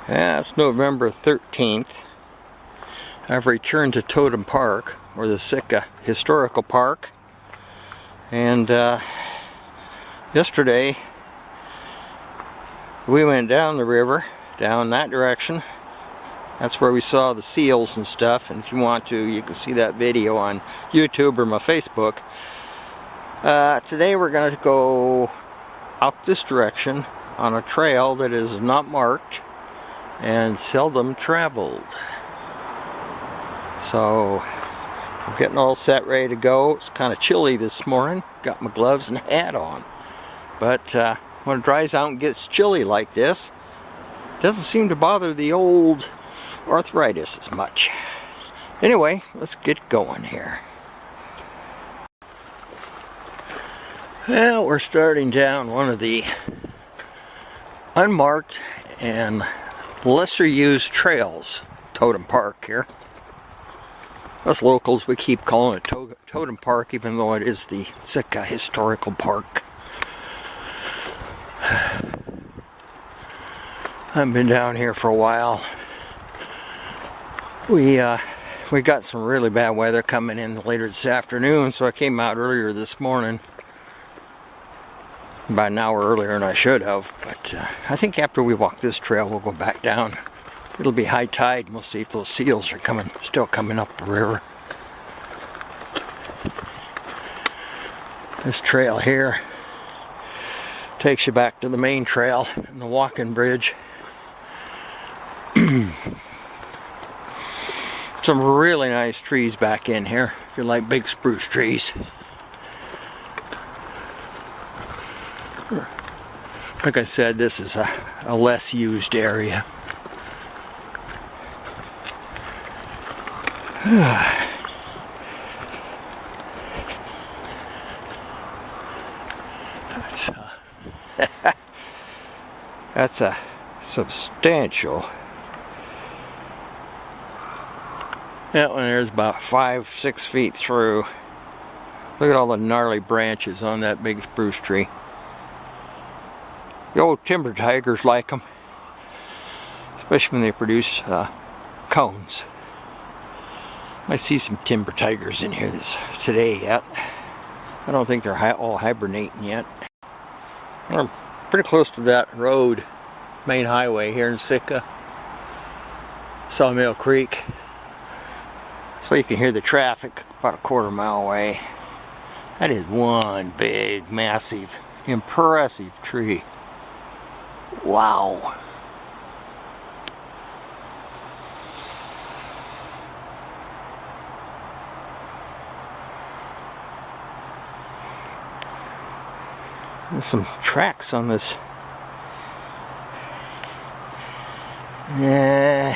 Yeah, it's November 13th. I've returned to Totem Park, or the Sitka Historical Park. And yesterday we went down the river, down that direction. That's where we saw the seals and stuff. And if you want to, you can see that video on YouTube or my Facebook. Today we're going to go out this direction on a trail that is not marked and seldom traveled. So I'm getting all set, ready to go. It's kind of chilly this morning. Got my gloves and hat on. But when it dries out and gets chilly like this, it doesn't seem to bother the old arthritis as much. Anyway, let's get going here. Well, we're starting down one of the unmarked and lesser used trails, Totem Park here. Us locals, we keep calling it Totem Park, even though it is the Sitka Historical Park. I've been down here for a while. We got some really bad weather coming in later this afternoon, so I came out earlier this morning. About an hour earlier than I should have, but I think after we walk this trail we'll go back down. It'll be high tide and we'll see if those seals are still coming up the river. This trail here takes you back to the main trail and the walking bridge. Some really nice trees back in here if you like big spruce trees. Like I said, this is a less used area. That's a substantial. That one there's about 5-6 feet through. Look at all the gnarly branches on that big spruce tree. The old timber tigers like them, especially when they produce cones. I see some timber tigers in here today yet. I don't think they're all hibernating yet. We're pretty close to that road, main highway here in Sitka, Sawmill Creek. So you can hear the traffic about a quarter mile away. That is one big, massive, impressive tree. Wow. There's some tracks on this. Yeah,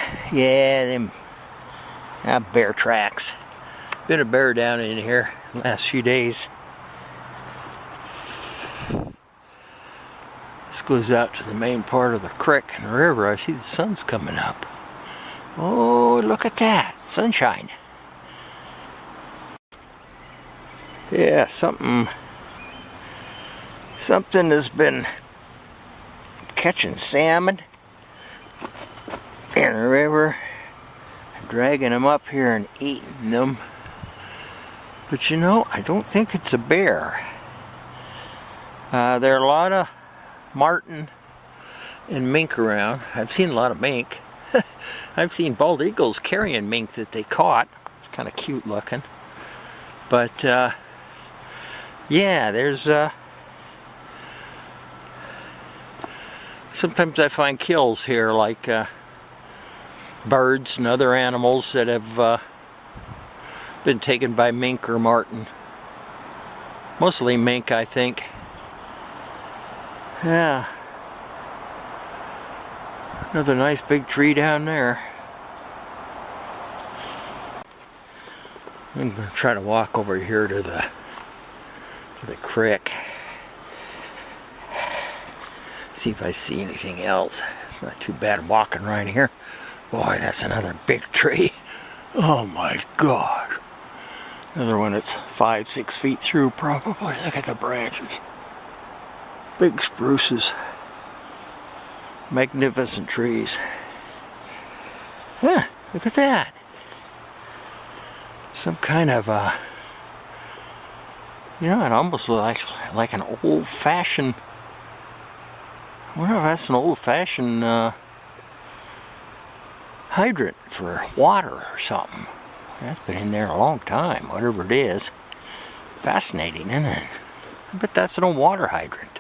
them bear tracks. Been a bear down in here the last few days. This goes out to the main part of the creek and the river. I see the sun's coming up. Oh, look at that. Sunshine. Yeah, something has been catching salmon in the river, dragging them up here and eating them. But you know, I don't think it's a bear. There are a lot of marten and mink around. I've seen a lot of mink. I've seen bald eagles carrying mink that they caught. It's kind of cute looking. But yeah, there's sometimes I find kills here, like birds and other animals that have been taken by mink or marten. Mostly mink, I think. Yeah. Another nice big tree down there. I'm going to try to walk over here to the creek. See if I see anything else. It's not too bad walking right here. Boy, that's another big tree. Oh my God. Another one that's 5-6 feet through probably. Look at the branches. Big spruces. Magnificent trees. Huh, look at that. Some kind of you know, it almost looks like an old-fashioned, I wonder if that's an old-fashioned hydrant for water or something. That's been in there a long time, whatever it is. Fascinating, isn't it? I bet that's an old water hydrant.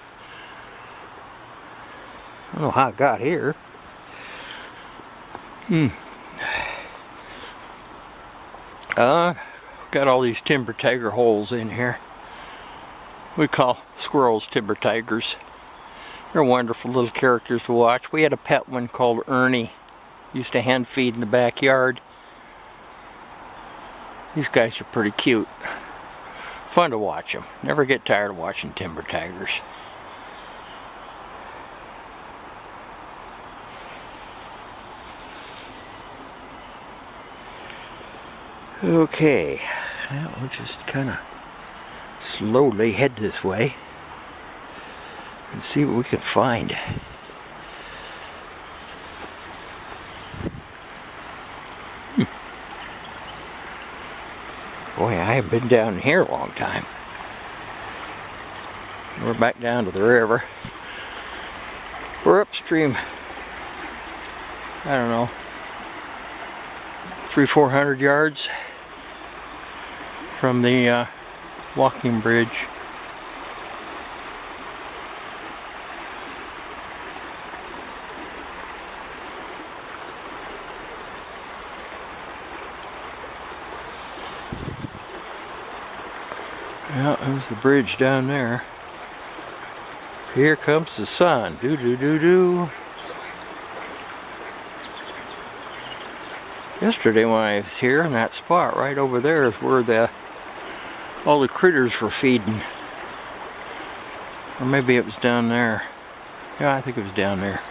I don't know how it got here. Got all these timber tiger holes in here. We call squirrels timber tigers. They're wonderful little characters to watch. We had a pet one called Ernie. Used to hand feed in the backyard. These guys are pretty cute. Fun to watch them. Never get tired of watching timber tigers. Okay, well, we'll just kind of slowly head this way and see what we can find. Boy, I haven't been down here a long time. We're back down to the river. We're upstream, I don't know, 300-400 yards from the walking bridge. Well, there's the bridge down there. Here comes the sun. Do do do do. Yesterday when I was here in that spot right over there is where all the critters were feeding. Or maybe it was down there. Yeah, I think it was down there.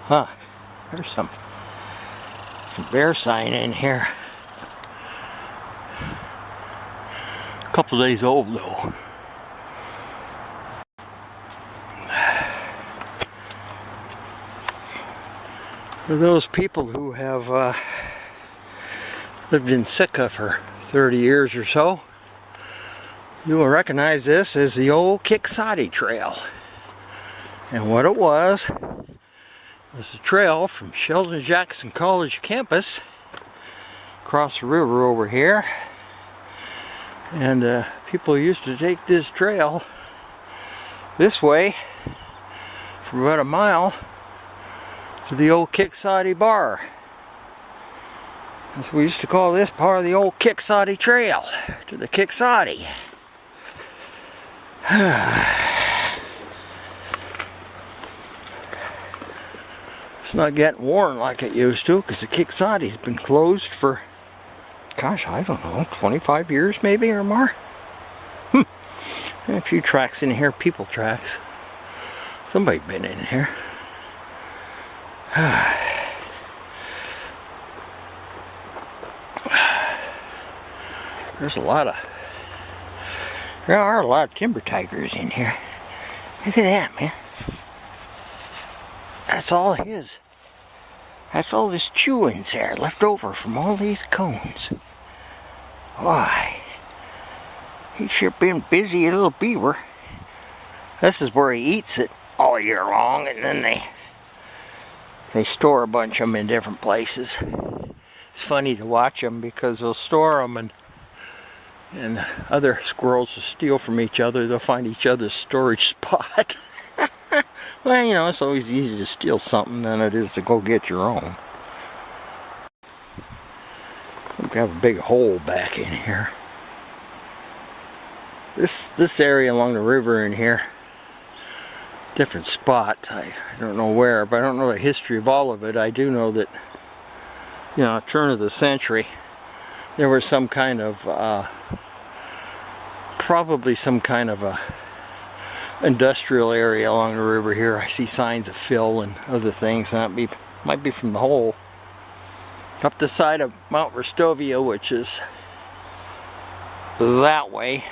Huh. There's some bear sign in here. A couple days old though. For those people who have lived in Sitka for 30 years or so, you will recognize this as the old Kicksadi Trail. And what it was a trail from Sheldon Jackson College campus across the river over here. And people used to take this trail this way for about a mile to the old Kicksadi Bar. So we used to call this part of the old Kicksadi Trail, to the Kicksadi. It's not getting worn like it used to, because the Kicksadi's been closed for, gosh, I don't know, 25 years maybe or more. And a few tracks in here, people tracks. Somebody's been in here. There's there are a lot of timber tigers in here. Look at that, man. That's all his. That's all this chewings there left over from all these cones. Why? He's sure been busy, a little beaver. This is where he eats it all year long, and then they store a bunch of them in different places. It's funny to watch them because they'll store them and other squirrels will steal from each other. They'll find each other's storage spot. Well, you know, it's always easier to steal something than it is to go get your own. We have a big hole back in here. This area along the river in here, different spots. I don't know where, but I don't know the history of all of it. I do know that, you know, turn of the century, there was some kind of, probably some kind of a industrial area along the river here. I see signs of fill and other things. That might be from the hole. Up the side of Mount Restovia, which is that way,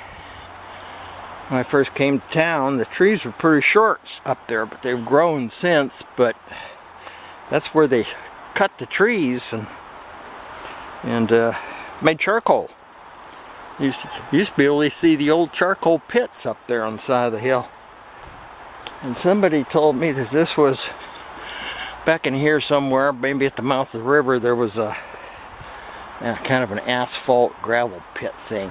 When I first came to town, the trees were pretty short up there, but they've grown since. But that's where they cut the trees and made charcoal. You used to be able to see the old charcoal pits up there on the side of the hill. And somebody told me that this was back in here somewhere, maybe at the mouth of the river, there was a kind of an asphalt gravel pit thing.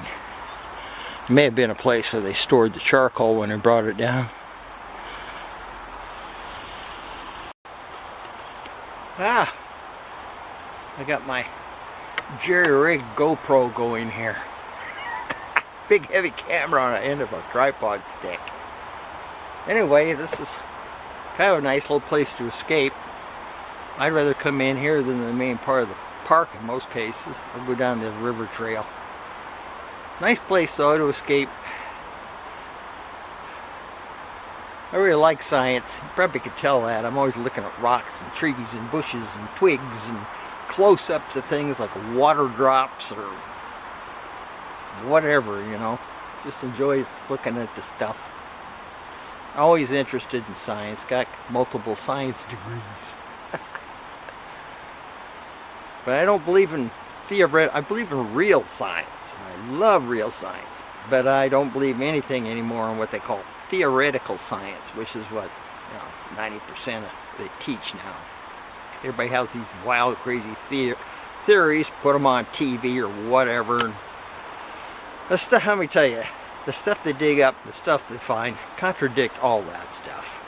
It may have been a place where they stored the charcoal when they brought it down. I got my jerry-rigged GoPro going here. Big heavy camera on the end of a tripod stick. Anyway, this is kind of a nice little place to escape. I'd rather come in here than the main part of the park in most cases. I'll go down the river trail. Nice place though to escape. I really like science. You probably could tell that. I'm always looking at rocks and trees and bushes and twigs and close-ups of things like water drops or whatever, you know. Just enjoy looking at the stuff. Always interested in science. Got multiple science degrees. But I don't believe in theory. I believe in real science. I love real science, but I don't believe anything anymore in what they call theoretical science, which is what 90% of they teach now. Everybody has these wild, crazy theories, put them on TV or whatever. And the stuff, let me tell you, the stuff they dig up, the stuff they find, contradict all that stuff.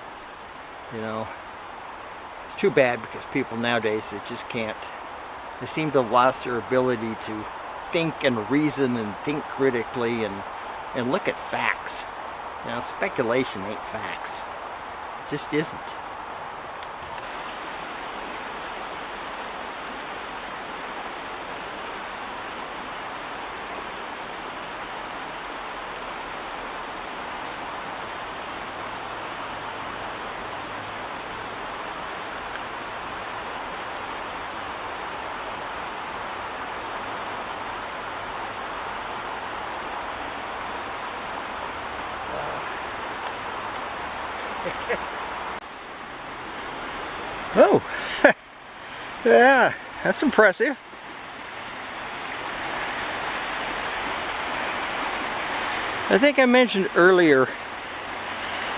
You know, it's too bad because people nowadays, they just can't. They seem to have lost their ability to think and reason and think critically and look at facts. You know, speculation ain't facts. It just isn't. Oh, yeah, that's impressive. I think I mentioned earlier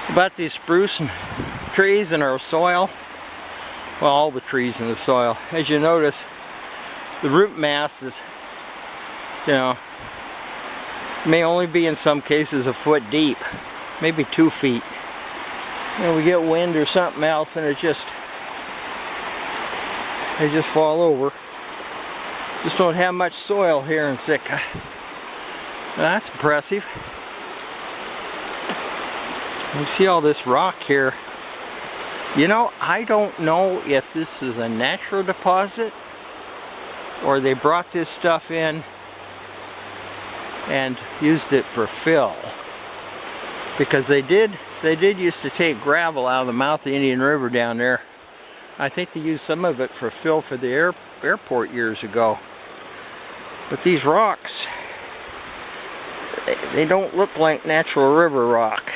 about these spruce trees in our soil. Well, all the trees in the soil. As you notice, the root mass is, you know, may only be in some cases a foot deep, maybe 2 feet. You know, we get wind or something else and they just fall over. Just don't have much soil here in Sitka. That's impressive. You see all this rock here. You know, I don't know if this is a natural deposit or they brought this stuff in and used it for fill. Because they did used to take gravel out of the mouth of the Indian River down there. I think they used some of it for fill for the airport years ago. But these rocks, they don't look like natural river rock.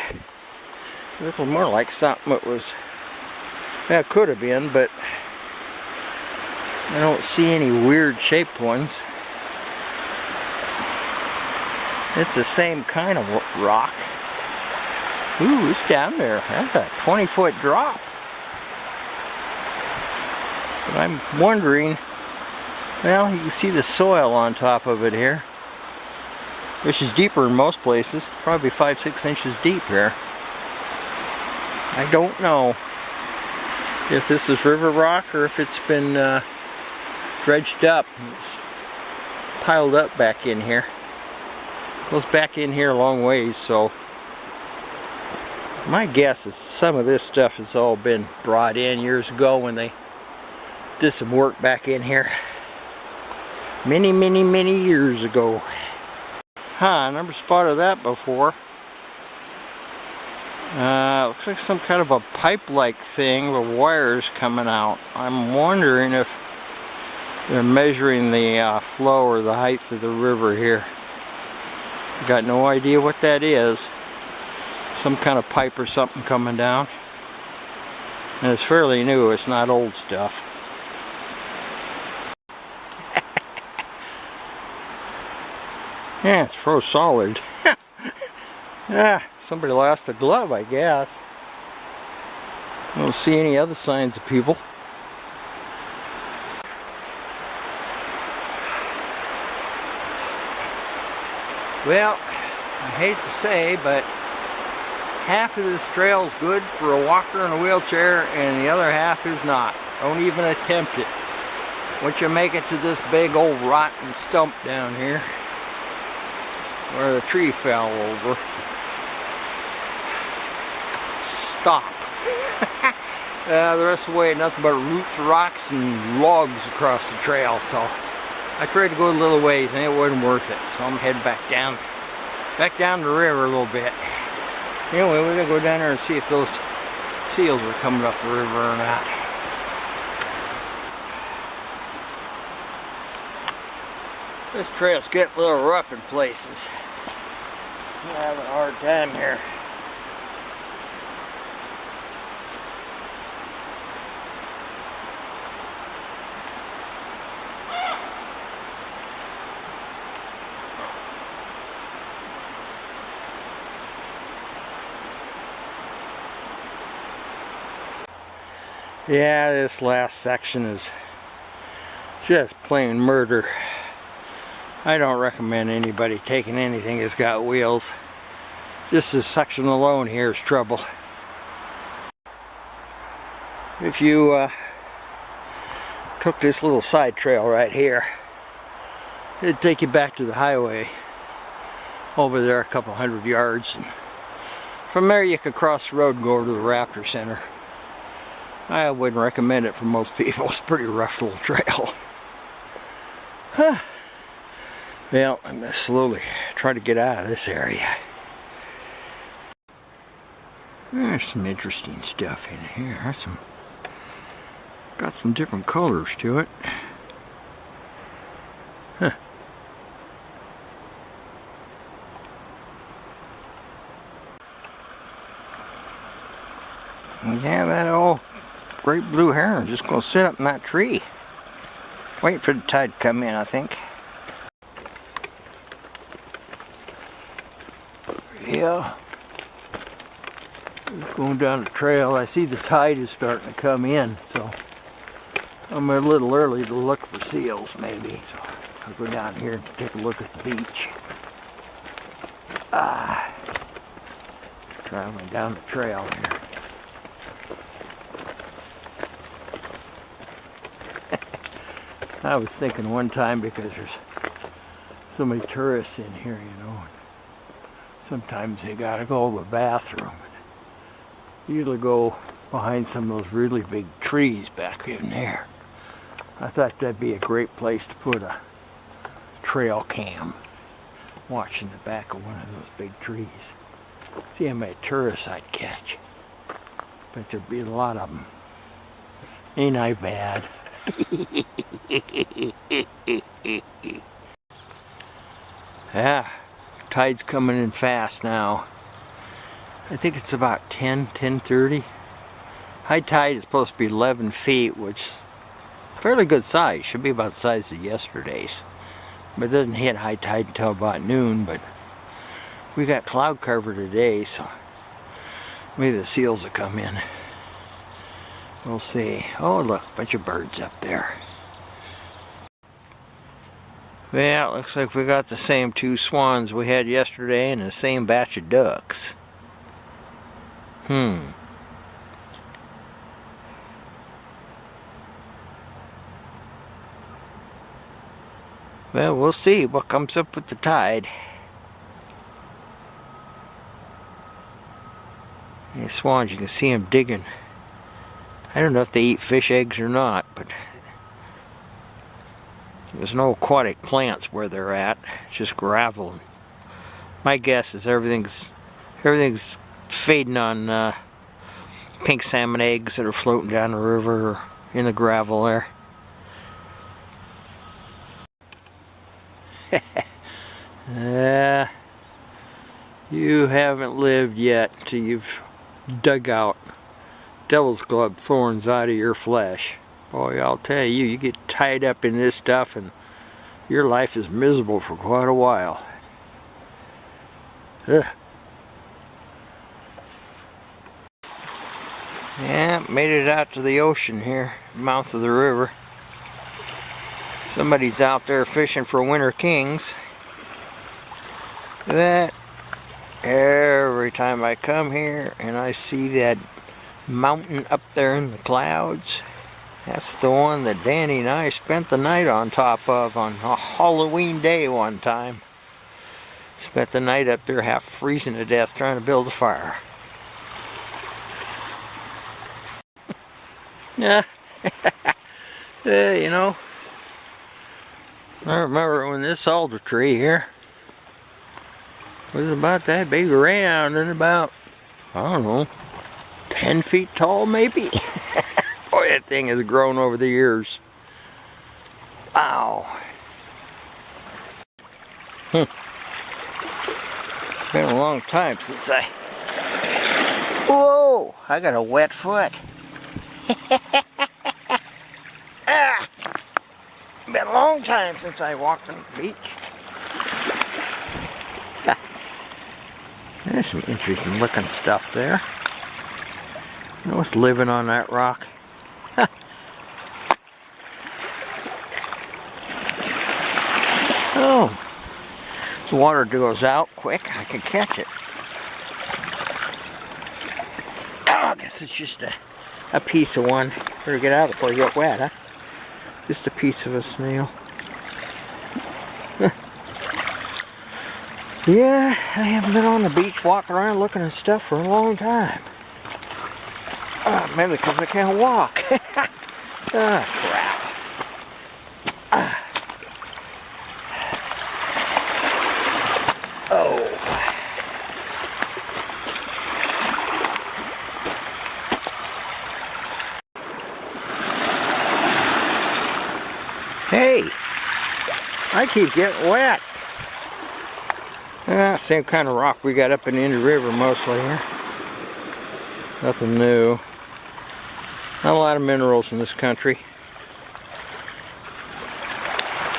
They look more like something that was, that could have been, but I don't see any weird shaped ones. It's the same kind of rock. Ooh, it's down there. That's a 20-foot drop. But I'm wondering, well, you can see the soil on top of it here, which is deeper in most places, probably 5-6 inches deep here. I don't know if this is river rock or if it's been dredged up. It's piled up back in here. Goes back in here a long ways, so my guess is some of this stuff has all been brought in years ago when they did some work back in here. Many, many, many years ago. I never spotted that before. Looks like some kind of a pipe-like thing with wires coming out. I'm wondering if they're measuring the flow or the height of the river here. Got no idea what that is. some kind of pipe or something coming down. And it's fairly new, it's not old stuff. Yeah, it's froze solid. Yeah, somebody lost a glove, I guess. I don't see any other signs of people. Well, I hate to say, but half of this trail is good for a walker in a wheelchair and the other half is not. Don't even attempt it. Once you make it to this big old rotten stump down here where the tree fell over, stop. The rest of the way, nothing but roots, rocks, and logs across the trail. So I tried to go a little ways and it wasn't worth it. So I'm heading back down the river a little bit. Anyway, we're gonna go down there and see if those seals are coming up the river or not. This trail's getting a little rough in places. I'm having a hard time here. Yeah, this last section is just plain murder. I don't recommend anybody taking anything that's got wheels. Just this section alone here is trouble. If you took this little side trail right here, it'd take you back to the highway over there a couple hundred yards. And from there you could cross the road and go over to the Raptor Center. I wouldn't recommend it for most people. It's a pretty rough little trail. Huh. Well, I'm going to slowly try to get out of this area. There's some interesting stuff in here. Got some different colors to it. Huh. Yeah, that old great blue heron just going to sit up in that tree. Wait for the tide to come in, I think. Yeah. Just going down the trail. I see the tide is starting to come in, so I'm a little early to look for seals, maybe. So I'll go down here and take a look at the beach. Traveling down the trail here. I was thinking one time, because there's so many tourists in here, you know, sometimes they gotta go to the bathroom. Usually go behind some of those really big trees back in there. I thought that'd be a great place to put a trail cam, watching the back of one of those big trees. See how many tourists I'd catch. Bet there'd be a lot of them. Ain't I bad? Yeah, tide's coming in fast now. I think it's about 10:30. High tide is supposed to be 11 feet, which is fairly good size. Should be about the size of yesterday's. But it doesn't hit high tide until about noon. But we got cloud cover today, so maybe the seals will come in. We'll see. Oh, look, a bunch of birds up there. Well, looks like we got the same two swans we had yesterday and the same batch of ducks. Well, we'll see what comes up with the tide. These swans, you can see them digging. I don't know if they eat fish eggs or not, but there's no aquatic plants where they're at. It's just gravel. My guess is everything's feeding on pink salmon eggs that are floating down the river or in the gravel there. You haven't lived yet till you've dug out devil's club thorns out of your flesh. Boy, I'll tell you, you get tied up in this stuff and your life is miserable for quite a while. Ugh. Yeah, made it out to the ocean here, mouth of the river. Somebody's out there fishing for winter kings. That every time I come here and I see that mountain up there in the clouds, that's the one that Danny and I spent the night on top of on a Halloween day one time. Spent the night up there half freezing to death trying to build a fire. Yeah, you know, I remember when this alder tree here was about that big around and about, I don't know, 10 feet tall maybe. Boy, that thing has grown over the years. Wow. Been a long time since whoa, I got a wet foot. Ah, been a long time since I walked on the beach. There's some interesting looking stuff there. You know what's living on that rock? Oh, the water goes out quick, I can catch it. Oh, I guess it's just a piece of one. Better get out before you get wet, huh? Just a piece of a snail. Yeah, I haven't been on the beach walking around looking at stuff for a long time. Mainly because I can't walk. Ah, crap. Oh. Hey, I keep getting wet. Same kind of rock we got up in the Indian River mostly here. Nothing new. Not a lot of minerals in this country.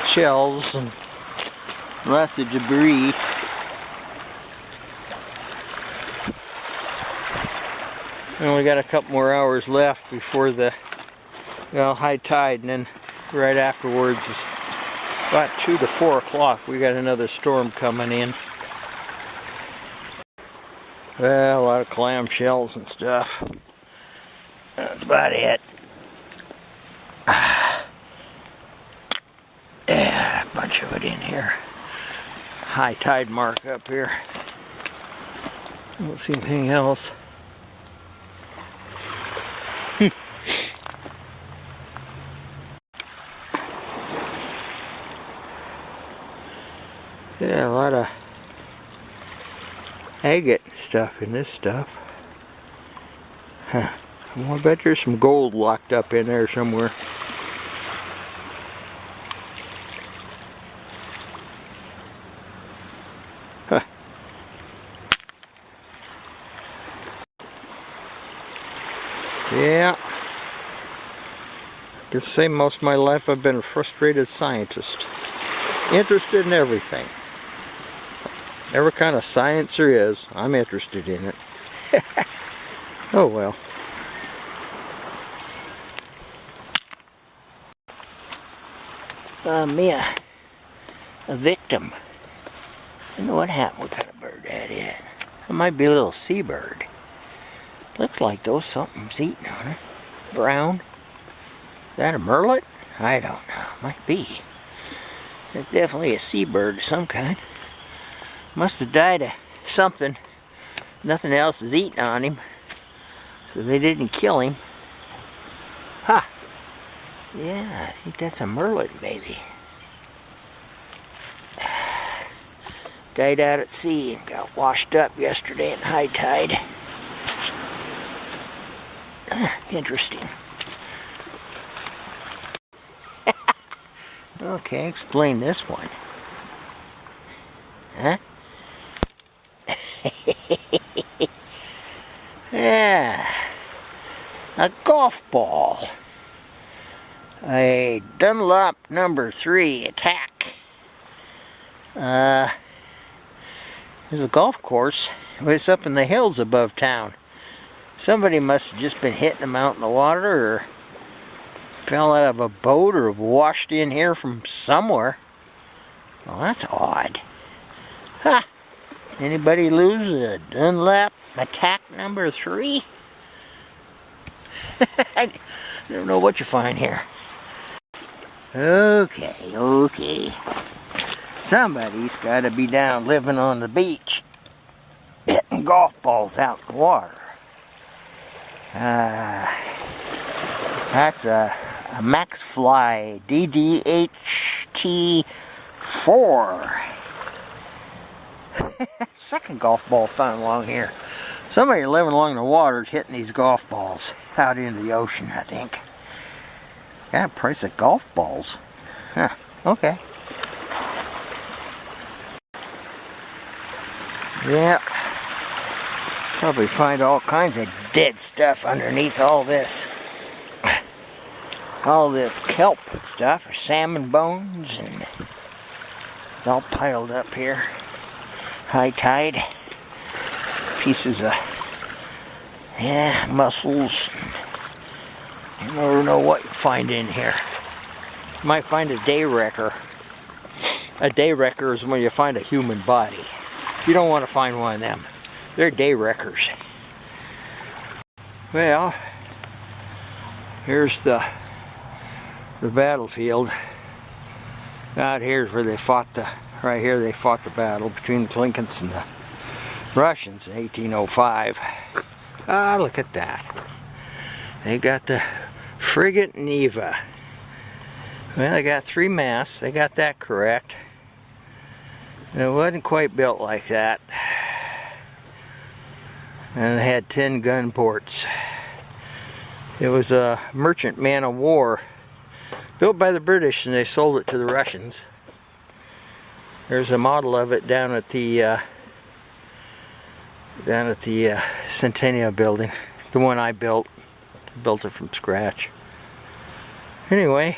Shells and lots of debris. We only got a couple more hours left before the high tide, and then right afterwards is about 2 to 4 o'clock. We got another storm coming in. Well, a lot of clam shells and stuff. That's about it. Yeah, a bunch of it in here. High tide mark up here. I don't see anything else. Yeah, a lot of agate stuff in this stuff. Huh. I bet there's some gold locked up in there somewhere. Huh. Yeah. I can say most of my life I've been a frustrated scientist. Interested in everything. Every kind of science there is, I'm interested in it. Oh well. Me a victim. I don't know what happened. What kind of bird that is? It might be a little seabird. Looks like though something's eating on it. Brown. Is that a merlet? I don't know. Might be. It's definitely a seabird of some kind. Must have died of something. Nothing else is eating on him. So they didn't kill him. Ha! Yeah, I think that's a merlet maybe. Died out at sea and got washed up yesterday in high tide. Interesting. Okay, explain this one. Huh? Yeah, a golf ball. A Dunlop number 3 attack. There's a golf course. It's up in the hills above town. Somebody must have just been hitting them out in the water, or fell out of a boat, or washed in here from somewhere. Well, that's odd. Huh. Anybody lose a Dunlop attack number 3? I don't know what you find here. Okay. Somebody's got to be down living on the beach, hitting golf balls out in the water. That's a Maxfly DDHT4. Second golf ball found along here. Somebody living along the water is hitting these golf balls out into the ocean, I think. Yeah, price of golf balls. Huh, okay. Yeah. Probably find all kinds of dead stuff underneath all this. All this kelp stuff, or salmon bones, and it's all piled up here. High tide. Pieces of, yeah, mussels. You never know what you find in here. You might find a day wrecker. A day wrecker is when you find a human body. You don't want to find one of them. They're day wreckers. Well, here's the battlefield. Out here's where they fought right here they fought the battle between the Clinkants and the Russians in 1805. Ah, look at that. They got the frigate Neva. Well, they got 3 masts. They got that correct. And it wasn't quite built like that. And it had 10 gun ports. It was a merchant man of war built by the British, and they sold it to the Russians. There's a model of it down at the Centennial building, the one I built it from scratch. Anyway,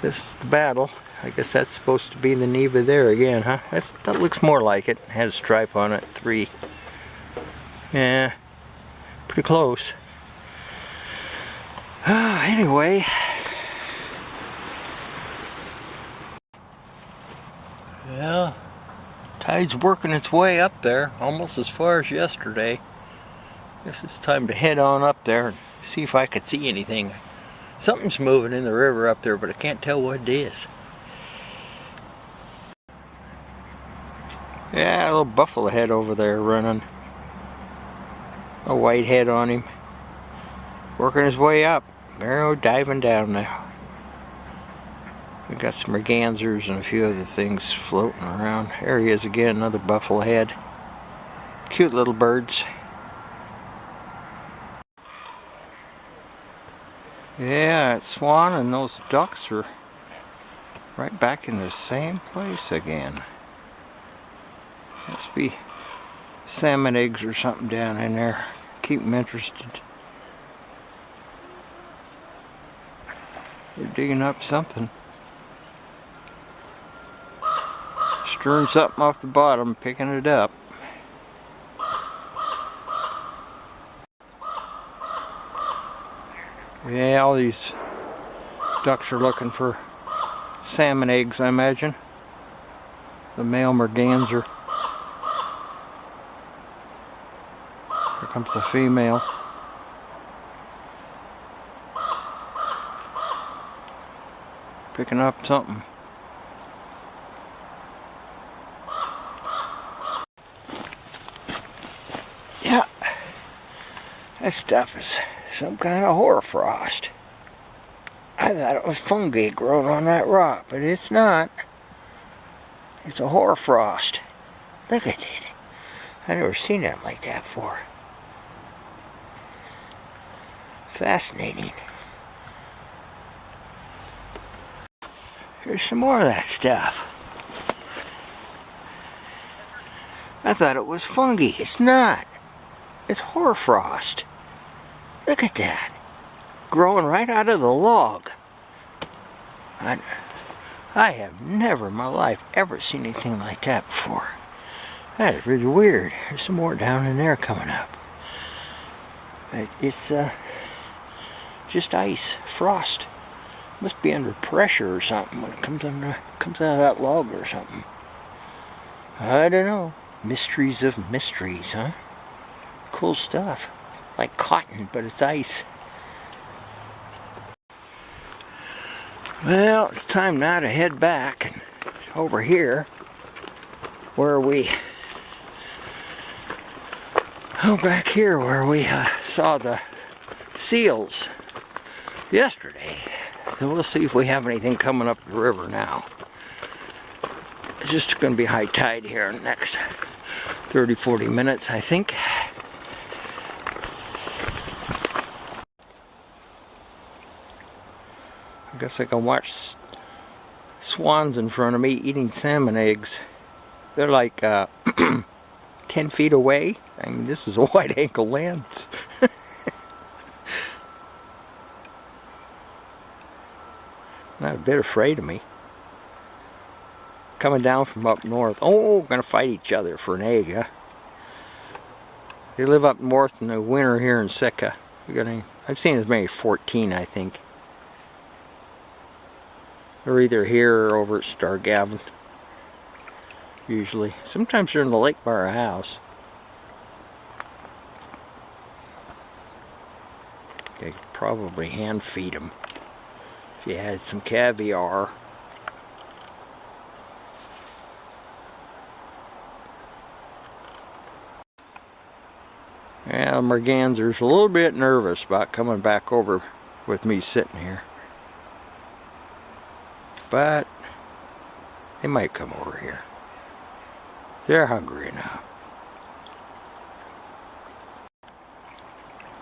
this is the battle. I guess that's supposed to be the Neva there again, huh? That looks more like it. It had a stripe on it, 3. Yeah, pretty close. Anyway, yeah, tide's working its way up there, almost as far as yesterday. Guess it's time to head on up there and see if I could see anything. Something's moving in the river up there, but I can't tell what it is. Yeah, a little buffalo head over there running. A white head on him. Working his way up. They're diving down now. We got some mergansers and a few other things floating around. There he is again, another buffalo head. Cute little birds. Yeah, that swan and those ducks are right back in the same place again. Must be salmon eggs or something down in there. Keep them interested. They're digging up something. Stirring something off the bottom, picking it up. Yeah, all these ducks are looking for salmon eggs, I imagine. The male merganser. Here comes the female. Picking up something. Yeah, that stuff is some kind of hoarfrost. I thought it was fungi growing on that rock, but it's not. It's a hoarfrost. Look at it. I've never seen that like that before. Fascinating. Here's some more of that stuff. I thought it was fungi. It's not. It's hoarfrost. Look at that. Growing right out of the log. I have never in my life ever seen anything like that before. That is really weird. There's some more down in there coming up. It's just ice, frost. Must be under pressure or something when it comes out of that log or something. I don't know. Mysteries of mysteries, huh? Cool stuff. Like cotton, but it's ice. Well, it's time now to head back over here where we back here where we saw the seals yesterday. So we'll see if we have anything coming up the river now. It's just going to be high tide here in the next 30-40 minutes, I think. I guess I can watch swans in front of me eating salmon eggs. They're like 10 feet away. I mean, this is a wide ankle lens. Not a bit afraid of me. Coming down from up north. Oh, gonna fight each other for an egg, huh? They live up north in the winter here in Sitka. I've seen as many as 14, I think. They're either here or over at Stargavin. Usually. Sometimes they're in the lake by our house. I could probably hand feed them if you had some caviar. Yeah, the mergansers a little bit nervous about coming back over with me sitting here. But they might come over here. They're hungry now.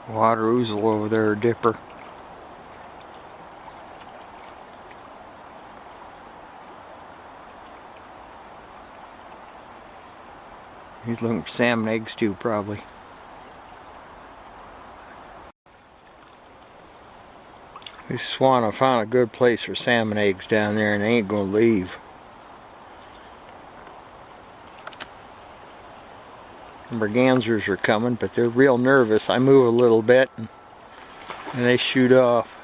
Water ouzel over there, dipper. He's looking for salmon eggs too, probably. These swan have found a good place for salmon eggs down there, and they ain't gonna leave. The mergansers are coming, but they're real nervous. I move a little bit and they shoot off.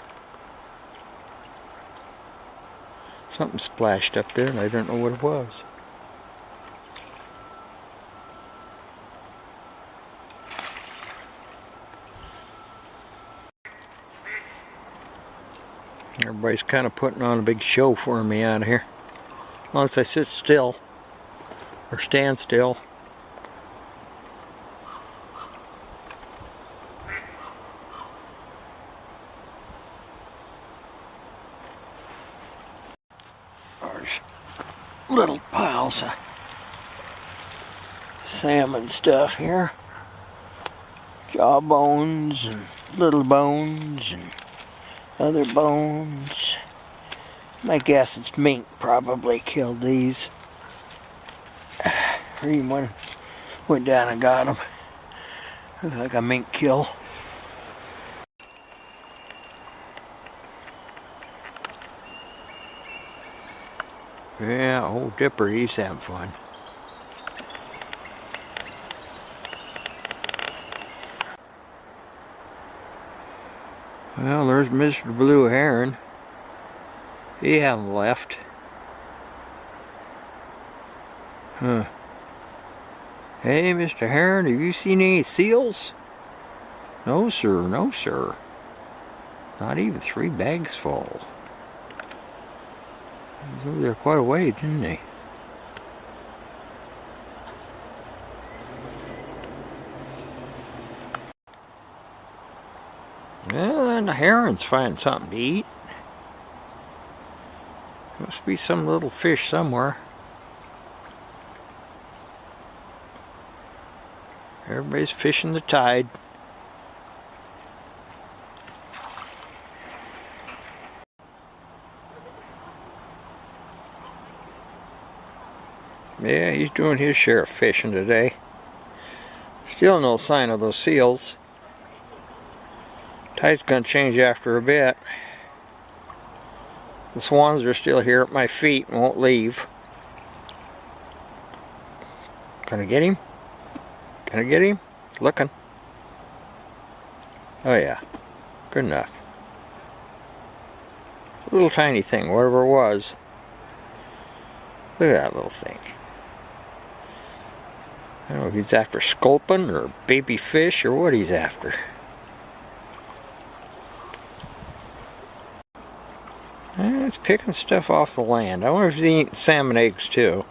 Something splashed up there and I don't know what it was. Everybody's kind of putting on a big show for me out of here. Unless I sit still or stand still. There's little piles of salmon stuff here. Jaw bones and little bones and other bones. My guess it's mink probably killed these. Or even went down and got them. Looks like a mink kill. Yeah, old Dipper, he's having fun. Well, there's Mr. Blue Heron. He hasn't left. Huh. Hey, Mr. Heron, have you seen any seals? No, sir. No, sir. Not even 3 bags full. He was over there quite a way, didn't he? Well, and the heron's finding something to eat. Must be some little fish somewhere. Everybody's fishing the tide. Yeah, he's doing his share of fishing today. Still no sign of those seals. Tide's gonna change after a bit. The swans are still here at my feet and won't leave. Can I get him? Can I get him? Looking. Oh yeah, good enough. Little tiny thing, whatever it was. Look at that little thing. I don't know if he's after sculpin or baby fish or what he's after. It's picking stuff off the land. I wonder if he's eating salmon eggs too.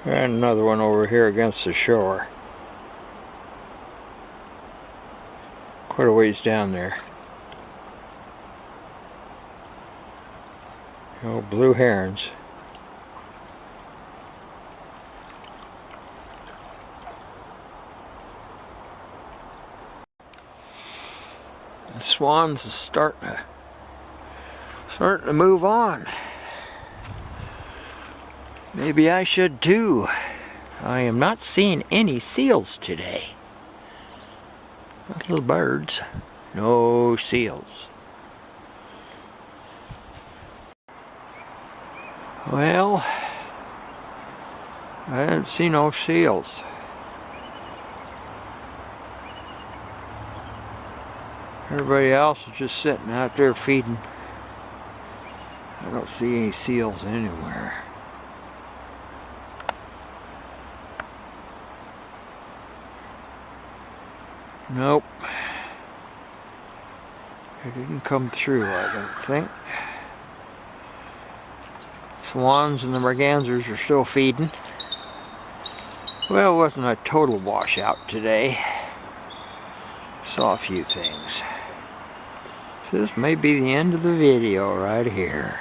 And another one over here against the shore. Quite a ways down there. Oh, blue herons. The swans is starting to move on. Maybe I should too. I am not seeing any seals today. Little birds. No seals. Well, I didn't see no seals. Everybody else is just sitting out there feeding. I don't see any seals anywhere. Nope. It didn't come through, I don't think. Swans and the mergansers are still feeding. Well, it wasn't a total washout today. Saw a few things. So this may be the end of the video right here.